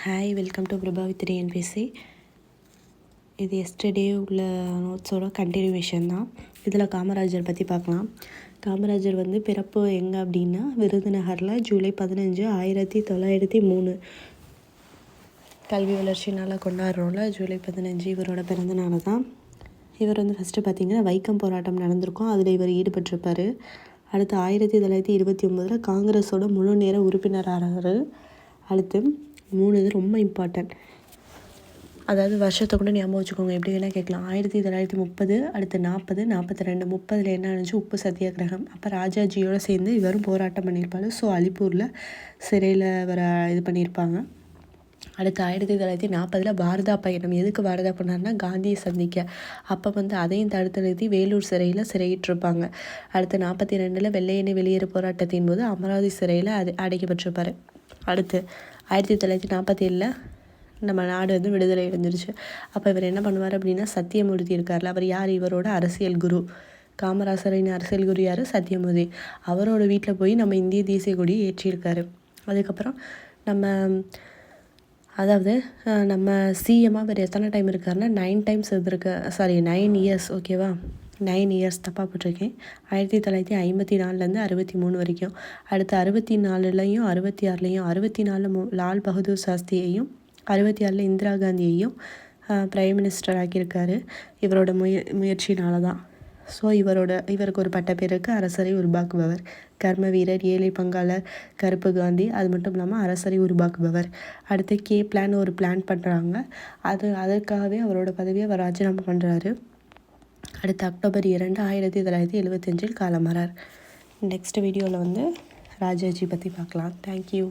Hi, welcome to Prabha with TNPSC. இது yesterday உள்ள நோட்ஸோட continuation தான். இதில் காமராஜர் பற்றி பார்க்கலாம். காமராஜர் பிறப்பு எங்கே அப்படின்னா விருதுநகரில் ஜூலை 15, 1903 கல்வி வளர்ச்சி நாளாக கொண்டாடுறோம்ல. ஜூலை 15 இவரோட பிறந்த நாள் தான். இவர் ஃபஸ்ட்டு பார்த்திங்கன்னா வைக்கம் போராட்டம் நடந்திருக்கும், அதில் இவர் ஈடுபட்டிருப்பார். அடுத்து 1929 காங்கிரஸோட முழு நேர உறுப்பினர் ஆகிறார். அடுத்து 3 இது ரொம்ப இம்பார்ட்டன்ட், அதாவது வருஷத்தை கூட ஞாபகம் வச்சுக்கோங்க, எப்படி வேணால் கேட்கலாம். 1930, அடுத்து 40, 42, 30 என்ன ஆனிச்சு, உப்பு சத்தியாகிரகம். அப்போ ராஜாஜியோடு சேர்ந்து இவரும் போராட்டம் பண்ணியிருப்பாரு. ஸோ அலிப்பூரில் சிறையில் வர இது பண்ணியிருப்பாங்க. அடுத்து 1940 பாரதா பயணம். எதுக்கு பாரதா பண்ணார்னா காந்தியை சந்திக்க. அப்போ அதையும் தடுத்து நிறுத்தி வேலூர் சிறையில் சிறையிட்டிருப்பாங்க. அடுத்து 42 வெள்ளையனே வெளியேறு போராட்டத்தின் போது அமராவதி சிறையில் அடைக்கப்பட்டிருப்பார். அடுத்து 1947 நம்ம நாடு விடுதலை அடைஞ்சிருச்சு. அப்போ இவர் என்ன பண்ணுவார் அப்படின்னா சத்தியமூர்த்தி இருக்கார்ல, அவர் யார், இவரோட அரசியல் குரு. காமராசரின் அரசியல் குரு யார், சத்தியமூர்த்தி. அவரோட வீட்டில் போய் நம்ம இந்திய தேசிய கொடியை ஏற்றியிருக்காரு. அதுக்கப்புறம் நம்ம சிஎம்மாக அவர் எத்தனை டைம் இருக்காருன்னா 9 டைம்ஸ் இருந்திருக்கு. 9 இயர்ஸ், ஓகேவா, 9 இயர்ஸ், தப்பாக போட்டிருக்கேன். 1954 63 வரைக்கும். அடுத்து 64லையும் 66லையும் 64 லால் பகதூர் சாஸ்திரியையும் 66 இந்திரா காந்தியையும் பிரைம் மினிஸ்டர் ஆக்கியிருக்காரு. இவரோட முயற்சினால தான். ஸோ இவருக்கு ஒரு பட்ட பேர் இருக்குது, அரசரை உருவாக்குபவர். கர்ம வீரர், ஏழை பங்காளர், கருப்பு காந்தி. அது மட்டும் இல்லாமல் அரசரை உருவாக்குபவர். அடுத்து கே பிளான் ஒரு பிளான் பண்ணுறாங்க. அதற்காகவே அவரோட பதவியை அவர் ராஜினாமா பண்ணுறாரு. அடுத்து அக்டோபர் 2, 1975 காலமாறார். நெக்ஸ்ட் வீடியோவில் ராஜாஜி பற்றி பார்க்கலாம். தேங்க்யூ.